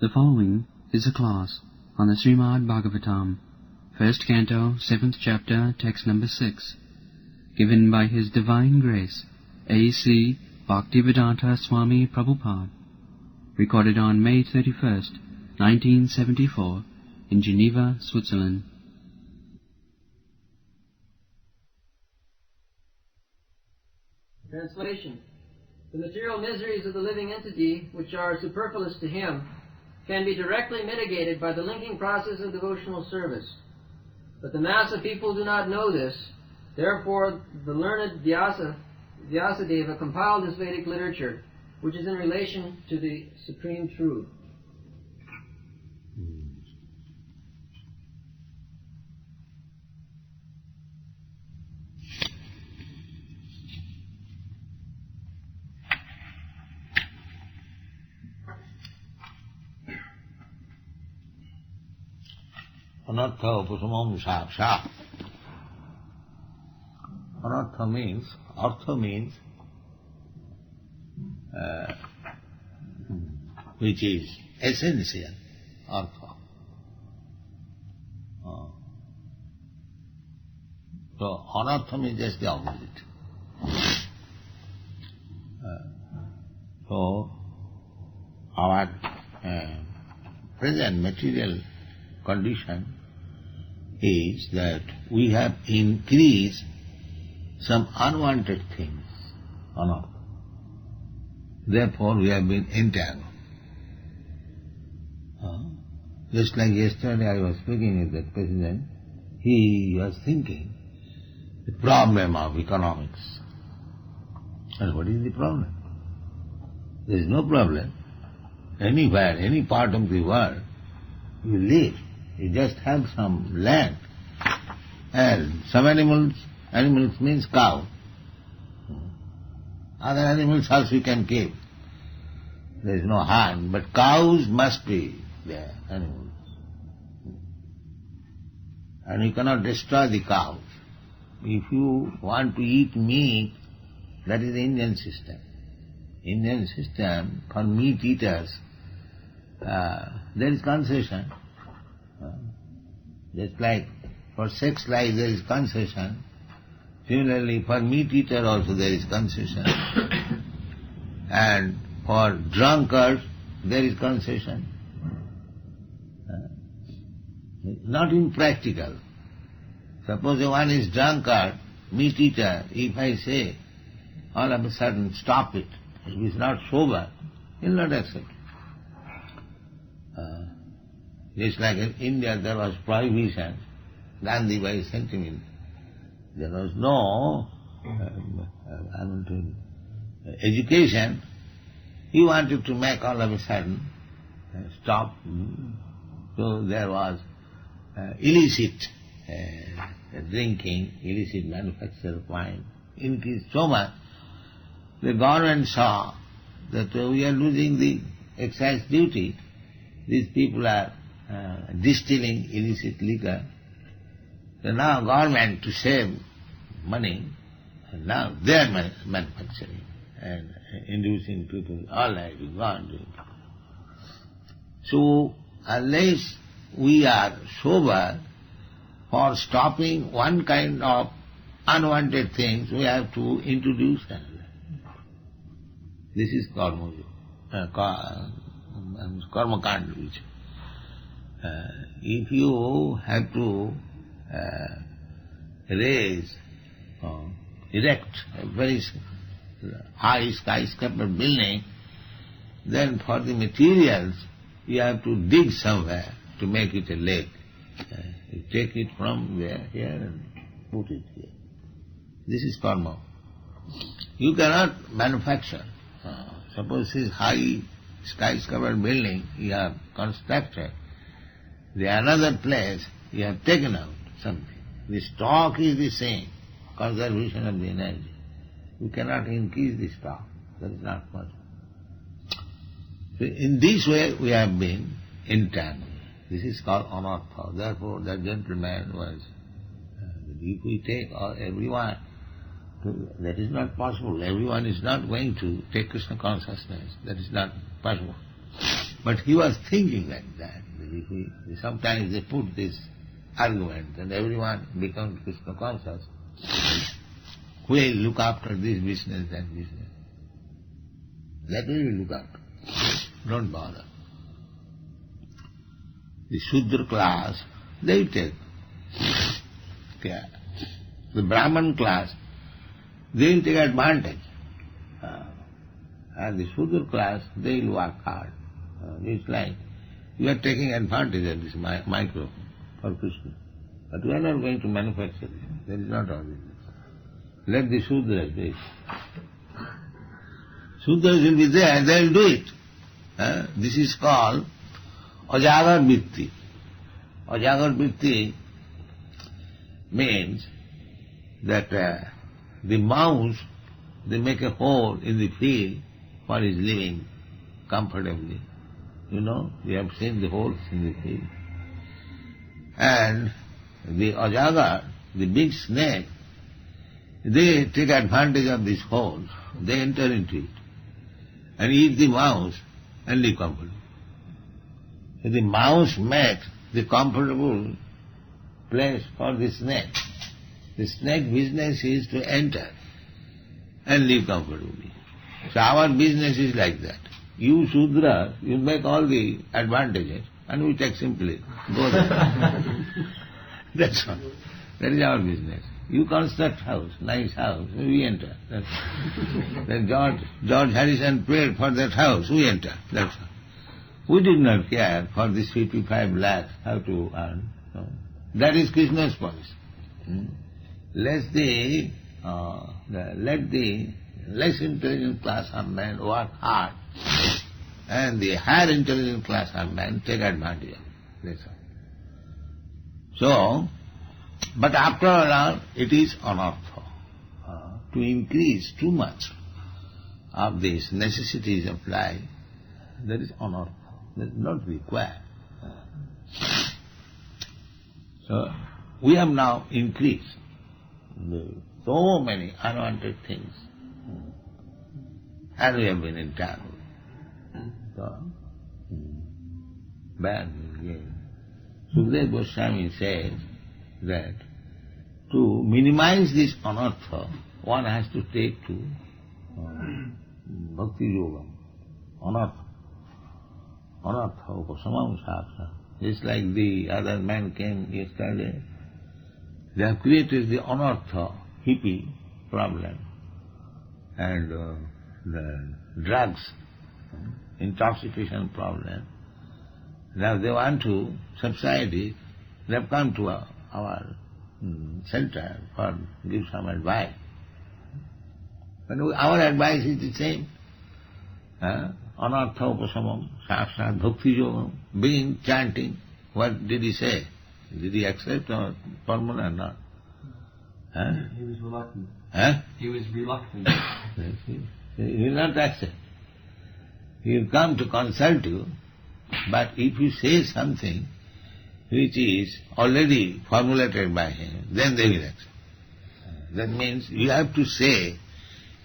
The following is a class on the Śrīmad-Bhāgvatam, 1st Canto, 7th Chapter, Text number 6, given by His Divine Grace, A.C. Bhaktivedanta Swami Prabhupada, recorded on May 31st, 1974, in Geneva, Switzerland. Translation. The material miseries of the living entity, which are superfluous to him, can be directly mitigated by the linking process of devotional service. But the mass of people do not know this. Therefore, the learned Vyasadeva compiled this Vedic literature, which is in relation to the Supreme Truth. Anartha upasamam sāksha. Anartha means, artha means, which is essential, artha. So, anartha means just the opposite. So, our present material condition is that we have increased some unwanted things on earth. Therefore, we have been entangled. Just like yesterday I was speaking with that president, he was thinking the problem of economics. And what is the problem? There is no problem. Anywhere, any part of the world, you live. You just have some land. And some animals means cow. Other animals also you can keep. There is no harm, but cows must be there, animals. And you cannot destroy the cows. If you want to eat meat, that is the Indian system. Indian system, for meat eaters, there is concession. Just like for sex life there is concession, similarly for meat eater also there is concession. And for drunkards there is concession. Not impractical. Suppose one is drunkard, meat eater, if I say all of a sudden stop it, if he is not sober, he will not accept it. Just like in India there was prohibition, Gandhi by sentiment. There was no education. He wanted to make all of a sudden stop. So there was illicit drinking, illicit manufacture of wine increased so much. The government saw that we are losing the excise duty. These people are distilling illicit liquor. So now government, to save money, now they are manufacturing and inducing people all night to go on drinking. So unless we are sober, for stopping one kind of unwanted things, we have to introduce another. This is karma kanda, which if you have to erect a very high skyscraper building, then for the materials you have to dig somewhere to make it a lake. You take it from there, here, and put it here. This is karma. You cannot manufacture. Suppose this high skyscraper building you have constructed, the another place you have taken out something. The stock is the same, conservation of the energy. You cannot increase the stock. That is not possible. So in this way we have been entangled. This is called anartha. Therefore that gentleman was, if we take everyone, that is not possible. Everyone is not going to take Krishna consciousness. That is not possible. But he was thinking like that. Sometimes they put this argument and everyone becomes Krishna conscious. Who will look after this business, that business? That will you look after. Don't bother. The Shudra class, they take care. The Brahman class, they will take advantage. And the Shudra class, they will work hard. It's like you are taking advantage of this microphone for Krishna. But we are not going to manufacture it. That is not our business. Let the Shudras do it. Shudras will be there, they will do it. This is called Ajagar Vritti. Ajagar Vritti means that the mouse, they make a hole in the field for his living comfortably. You know, you have seen the holes in the field. And the Ajagar, the big snake, they take advantage of these holes. They enter into it and eat the mouse and live comfortably. So the mouse makes the comfortable place for the snake. The snake business is to enter and live comfortably. So our business is like that. You Shudra, you make all the advantages and we take simply, go there. That's all. That is our business. You construct house, nice house, we enter. That's all. Then George Harrison prayed for that house, we enter. That's all. We did not care for this 55 lakhs, how to earn. No. That is Krishna's policy. Let the less intelligent class of men work hard, and the higher intelligent class of men take advantage of it. That's all. So, but after all, it is anartha. To increase too much of these necessities of life, that is anartha. That is not required. So, we have now increased so many unwanted things, and we have been entangled. So, bad again. Sukadeva Goswami says that to minimize this anartha, one has to take to bhakti yoga. Anartha upasamam saksa. Just like the other man came yesterday, they have created the anartha, hippie problem, and the drugs, intoxication problem. Now they want to subside it. They have come to our center for give some advice. But our advice is the same. Anartha upasamam saksa bhakti yogam, being chanting. What did he say? Did he accept our formula or not? He was reluctant. He was reluctant. He will not accept. He will come to consult you, but if you say something which is already formulated by him, then they will accept. That means you have to say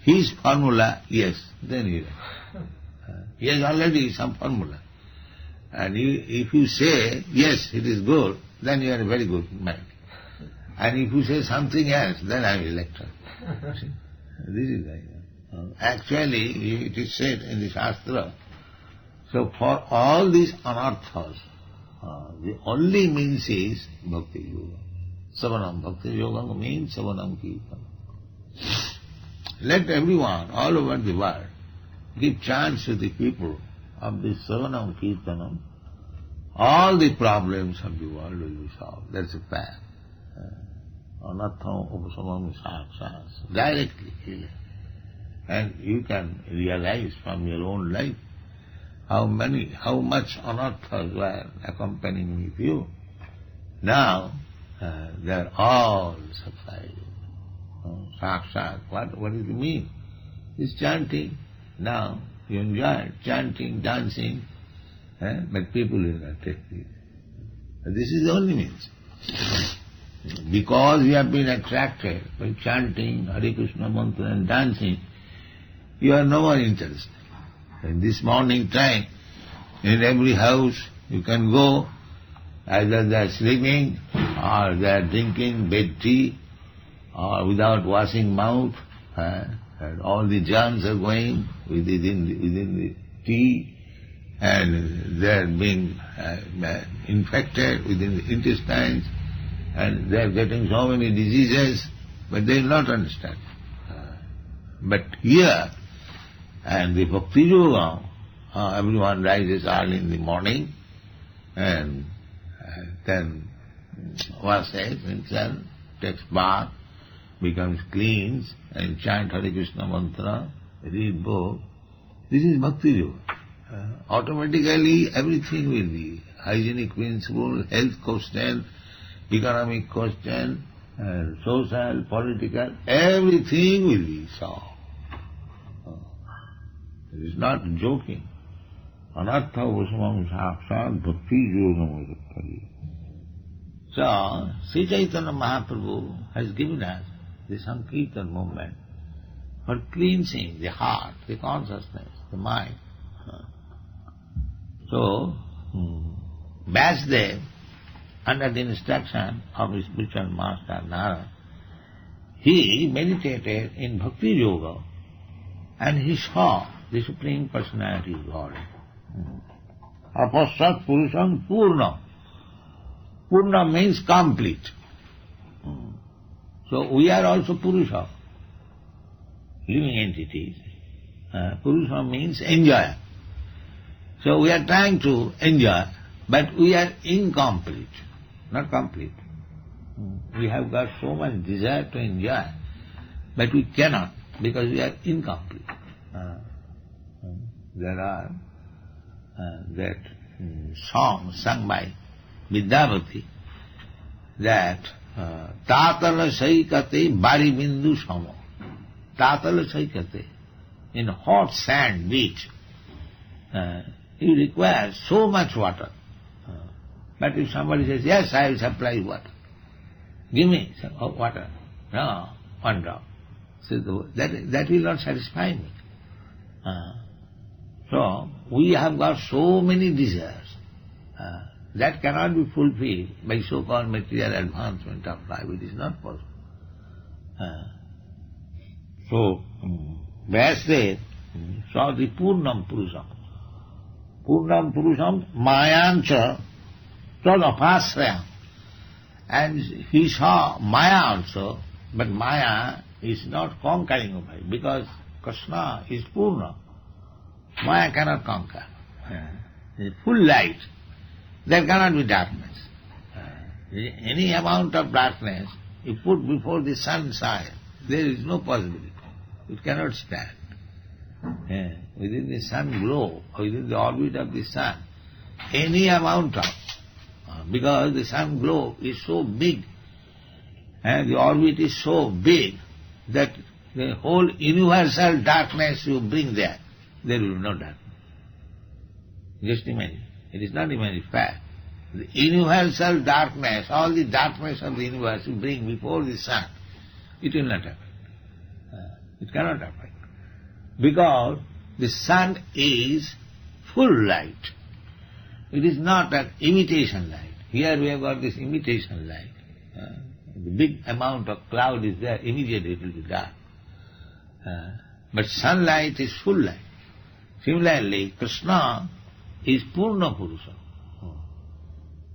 his formula, yes, then he will accept. He has already some formula. And if you say, yes, it is good, then you are a very good man. And if you say something else, then I will lecture. This is like that. Actually, it is said in the Shastra, so for all these anarthas, the only means is bhakti yoga. Savanam. Bhakti yoga means savanam kirtanam. Let everyone, all over the world, give chance to the people of this savanam kirtanam. All the problems of the world will be solved. That's a fact. Anartham upasamam saksa. Directly. And you can realize from your own life how much anarthas were accompanying with you. Now, they are all subsiding. Sakshat, what does it mean? It's chanting. Now, you enjoy chanting, dancing, but people will not take it. This is the only means. Because you have been attracted by chanting Hare Krishna mantra and dancing, you are no more interested. In this morning time, In every house you can go, either they are sleeping or they are drinking bad tea or without washing mouth, and all the germs are going within the tea, and they are being infected within the intestines, and they are getting so many diseases, but they will not understand. But here, and the Bhakti Yoga, everyone rises early in the morning and then washes himself, takes bath, becomes clean, and chant Hare Krishna mantra, read book. This is Bhakti Yoga. Automatically everything will be hygienic principle, health question, economic question, social, political, everything will be solved. It is not joking. Anartha vasmam sakshat bhakti yoga mudakari. So, Sri Chaitanya Mahaprabhu has given us the Sankirtan movement for cleansing the heart, the consciousness, the mind. So, Vasudev, under the instruction of his spiritual master Narada, he meditated in Bhakti Yoga and he saw the Supreme Personality of God. Apasat Purusham Purna. Purna means complete. So we are also Purusha, living entities. Purusha means enjoyer. So we are trying to enjoy, but we are incomplete, not complete. We have got so much desire to enjoy, but we cannot because we are incomplete. There are that song sung by Vidyavati that Tatala Saikate Bari Bindu Samo. Tatala Saikate, in hot sand beach, you require so much water. But if somebody says, yes, I will supply water, give me some water. No, one drop. So that will not satisfy me. So we have got so many desires that cannot be fulfilled by so-called material advancement of life. It is not possible. So Vasudev saw the Purnam Purusham. Purnam Purusham Mayancha Tadapasrayam. And he saw Maya also, but Maya is not conquering over it because Krishna is Purna. Maya cannot conquer. It's full light. There cannot be darkness. Any amount of darkness you put before the sun's eye, there is no possibility. It cannot stand. Within the sun glow, or within the orbit of the sun, any amount of, because the sun glow is so big, and the orbit is so big, that the whole universal darkness you bring there will be no darkness. Just imagine. It is not even a fact. The universal darkness, all the darkness of the universe you bring before the sun, it will not happen. It cannot happen. Because the sun is full light. It is not an imitation light. Here we have got this imitation light. The big amount of cloud is there, immediately it will be dark. But sunlight is full light. Similarly, Krishna is Purna Purusha.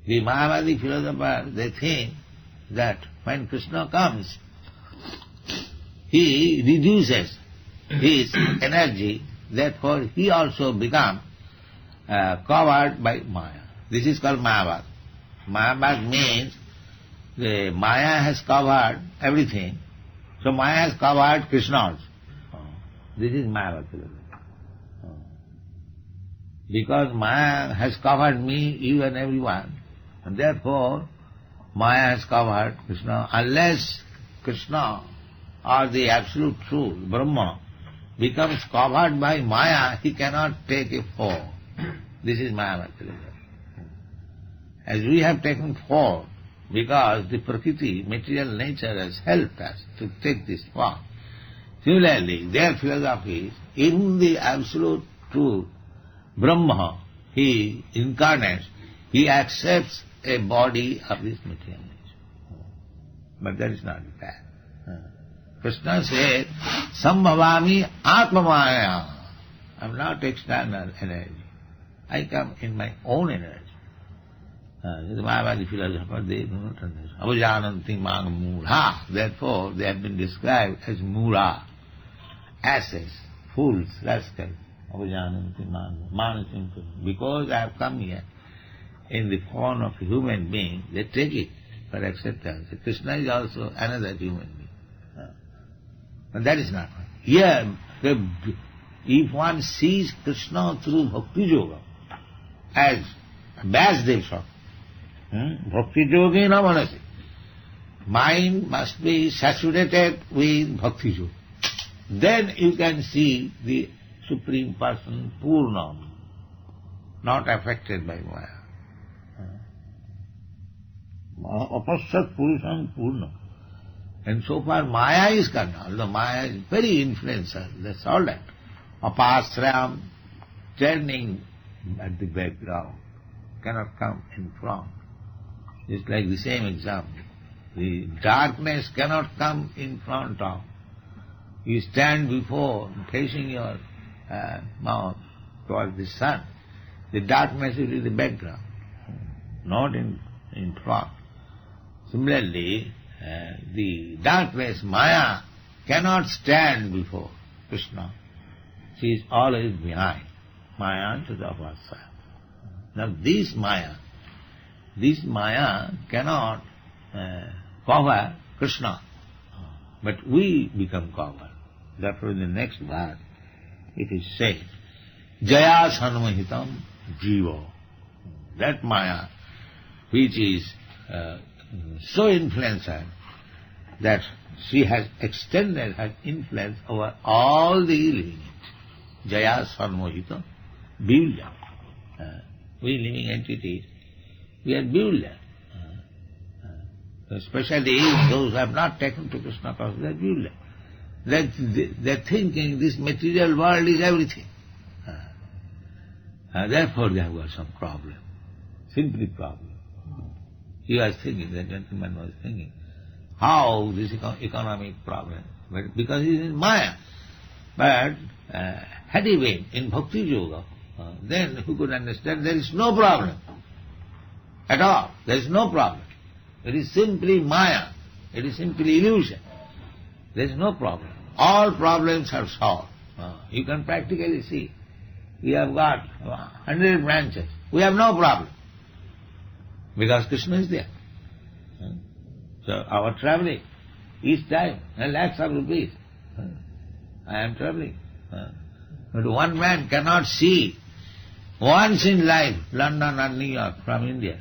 The Mayavadi philosophers, they think that when Krishna comes, he reduces his energy, therefore he also becomes covered by Maya. This is called Mayavad. Mayavad means the Maya has covered everything, so Maya has covered Krishna also. This is Mayavad philosophy. Because Maya has covered me, you and everyone, and therefore Maya has covered Krishna. Unless Krishna or the absolute truth, Brahma, becomes covered by Maya, he cannot take a form. This is Mayavad philosophy. As we have taken form, because the Prakriti, material nature, has helped us to take this form. Similarly, their philosophy is, in the absolute truth, Brahma, he incarnates, he accepts a body of this material nature. But that is not bad. Krishna said, Sambhavami Atmamaya. I am not external energy. I come in my own energy. The Mayavadi philosophers, they do not understand. Avajananti mang mura. Therefore, they have been described as mura, asses, fools, rascals. Avajananti mang mura. Because I have come here in the form of a human being, they take it for acceptance. Krishna is also another human being. But that is not right. Here, if one sees Krishna through Bhakti Yoga, as Vyasdev said, Bhakti Yoga na manasi. Mind must be saturated with Bhakti Yoga. Then you can see the Supreme Person, Purnam, not affected by Maya. Apasat Purusham Purnam. And so far Maya is concerned, although Maya is very influential, that's all that. Apasram, turning at the background, cannot come in front. It's like the same example. The darkness cannot come in front of. You stand before, facing your mouth towards the sun. The darkness is in the background, not in front. Similarly, the darkness, Maya, cannot stand before Krishna. She is always behind. Maya to the opposite side. Now this Maya cannot cover Krishna, but we become covered. Therefore in the next verse it is said, Jaya Sanmahitam Jiva. That Maya which is so influential that she has extended her influence over all the living entities. Jaya Sanmohita, bewildered. We living entities, we are bewildered. Especially those who have not taken to Krishna consciousness, they are bewildered. They are thinking this material world is everything. Therefore they have got some problem, simply problem. He was thinking, the gentleman was thinking, how this economic problem? But because he is in Maya. But had he been in Bhakti Yoga, then who could understand there is no problem at all. There is no problem. It is simply Maya. It is simply illusion. There is no problem. All problems are solved. You can practically see. We have got 100 branches. We have no problem. Because Krishna is there. So our traveling, each time, lakhs of rupees. I am traveling. But one man cannot see once in life London or New York from India.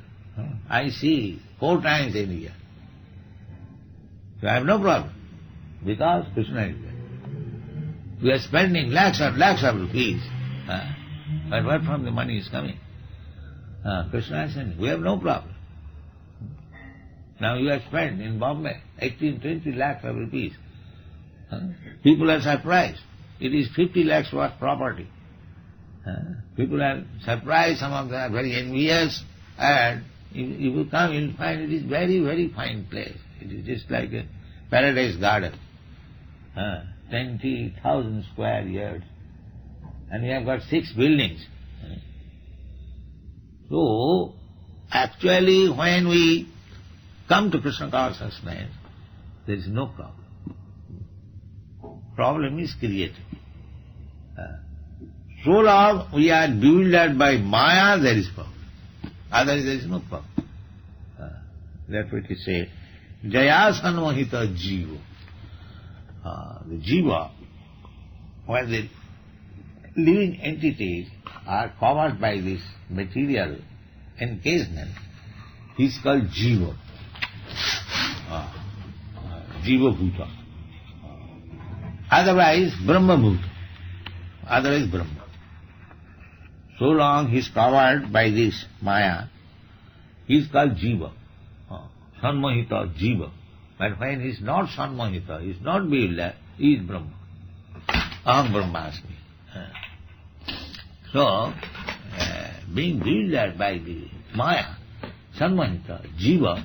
I see 4 times in a year. So I have no problem. Because Krishna is there. We are spending lakhs of rupees. But where from the money is coming? Krishna is saying, we have no problem. Now you have spent in Bombay 18-20 lakhs of rupees. People are surprised. It is 50 lakhs worth property. People are surprised, some of them are very envious, and if you come, you will find it is very, very fine place. It is just like a paradise garden. 20,000 square yards. And we have got 6 buildings. So, actually when we come to Krishna consciousness, there is no problem. Problem is created. So long we are bewildered by Maya, there is problem. Otherwise there is no problem. Therefore it is said, Jaya Sanmohita Jiva. The Jiva, when the living entities are covered by this material encasement, he is called Jiva. Jiva Bhuta. Otherwise Brahma Bhuta. Otherwise Brahma. So long he is covered by this Maya, he is called Jiva. Sanmohita Jiva. But when he is not Sanmohita, he is not bewildered, he is Brahma. Aham Brahmasmi. So, being bewildered by the Maya, Sanmahita, Jiva.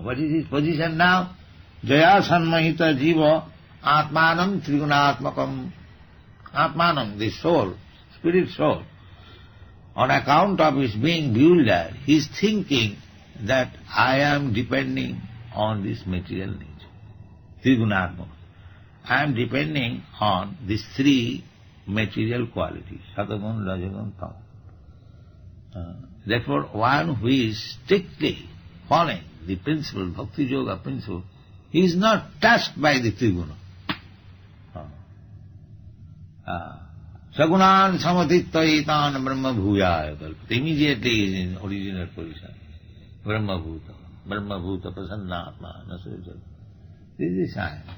What is his position now? Jaya Sanmahita Jiva Atmanam Trigunatmakam. Atmanam, the soul, spirit soul. On account of his being bewildered, he is thinking that I am depending on this material nature. Trigunatmakam. I am depending on these three material qualities, Satagun, Rajagun, Tamas. Therefore, one who is strictly following the principle, Bhakti Yoga principle, he is not touched by the Triguna. Sagunan samatittaitan brahma bhuyaya kalpata. Immediately he is in original position. Brahma bhuta prasannatma nasujal. This is science.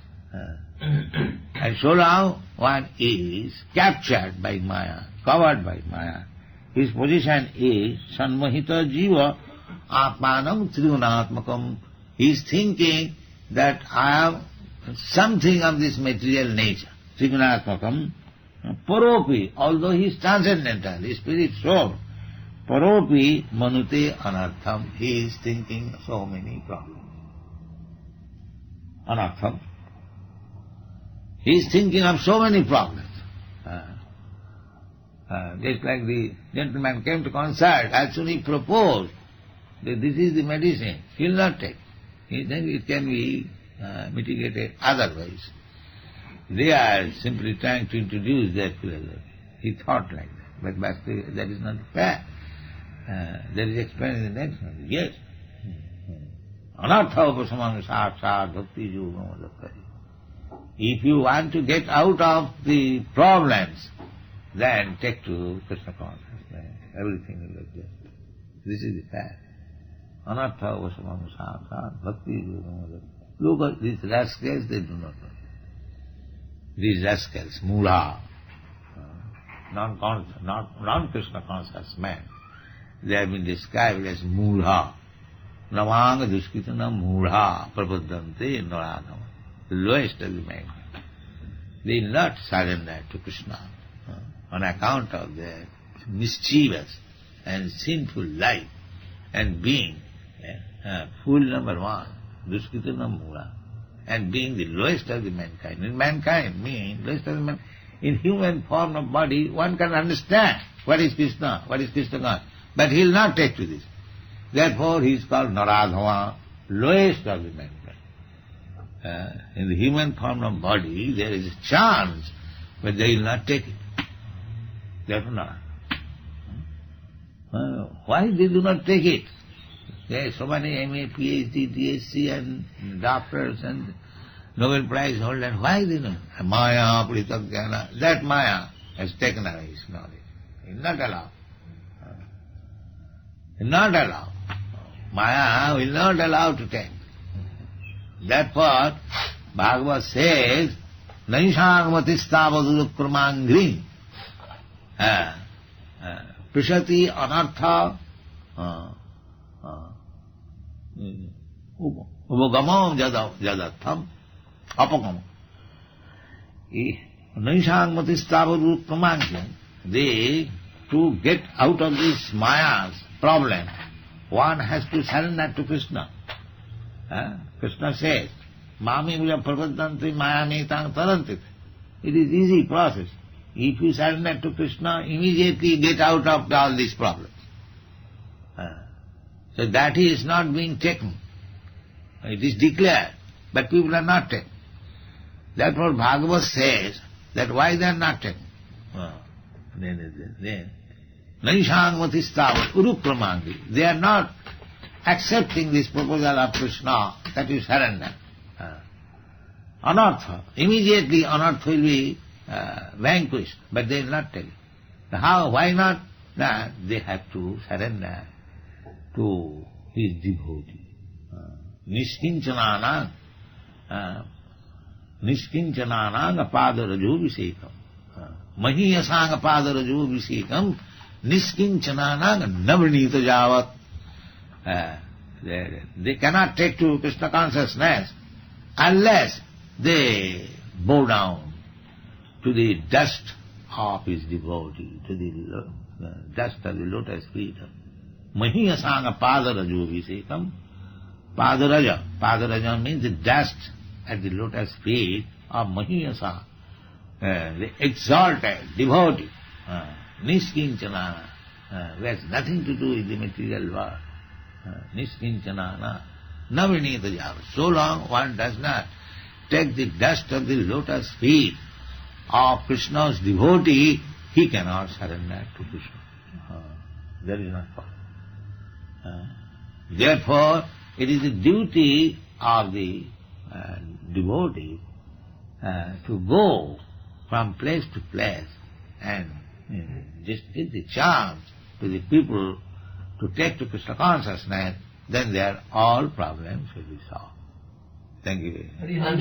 And so long one is captured by Maya, covered by Maya, his position is Sanmahita Jiva Atmanam Trigunatmakam. He is thinking that I am something of this material nature. Trigunatmakam. Paropi, although he is transcendental, he is spirit soul. Paropi manute anartham. He is thinking so many problems. Anartham. He is thinking of so many problems. Just like the gentleman came to consult, as soon as he proposed that this is the medicine, he will not take. He thinks it can be mitigated otherwise. They are simply trying to introduce their philosophy. He thought like that, but that is not fair. That is explained in the next one. Yes. Anartha upasamana sakshat bhakti yoga. If you want to get out of the problems, then take to Krishna consciousness. Everything will look good. This is the fact. Anartha upasamana sakshat bhakti yoga. Look at these rascals, they do not know. These rascals, mula, non-Krishna conscious men, they have been described as mula. Namanga duskitana mula prabhadante naradama. The lowest of the mankind. They will not surrender to Krishna on account of their mischievous and sinful life and being fool number one, duskitana mula. And being the lowest of the mankind. In mankind means lowest of the mankind. In human form of body, one can understand what is Krishna, what is Krishna God. But he will not take to this. Therefore he is called Naradhava, lowest of the mankind. In the human form of body, there is a chance, but they will not take it. Therefore not. Why they do not take it? There are so many MA, PhD, DSc and doctors and Nobel Prize holders. Why they don't? Maya, Pritagana, that Maya has taken away his knowledge. He will not allow. He will not allow. Maya will not allow to take. Therefore, Bhagavad says, Naishangmatistāvadudukramangri Prishati anartha Upagamam jadatham apagam. Naishangmatistāvadudukramangri. They, to get out of this Maya's problem, one has to surrender to Krishna. Krishna says, Mami vijam prabhadanti mayamītāṃ tarantit. It is easy process. If you surrender to Krishna, immediately get out of all these problems. So that is not being taken. It is declared, but people are not taken. Therefore Bhagavad says that why they are not taken? Naishangmatistāvat urukramangi. They are not accepting this proposal of Krishna that you surrender. Anartha. Immediately anartha will be vanquished, but they will not take it. How? Why not? That they have to surrender to his devotee. Niskinchanānaṁ apada-rajo visekam. Mahiyasāṁ apada-rajo visekam niskinchanānaṁ navrinita jāvat. They cannot take to Krishna consciousness unless they bow down to the dust of his devotee, to the the dust of the lotus feet. Mahiyasanga padarajovisekam. Padaraja means the dust at the lotus feet of Mahiyasa, the exalted, devotee, Niskinchana, who has nothing to do with the material world. Niskinchana, navinita java. So long one does not take the dust of the lotus feet of Krishna's devotee, he cannot surrender to Krishna. That is not possible. Therefore, it is the duty of the devotee to go from place to place and just give the chance to the people to take to Krishna consciousness, then their all problems will be solved. Thank you very much.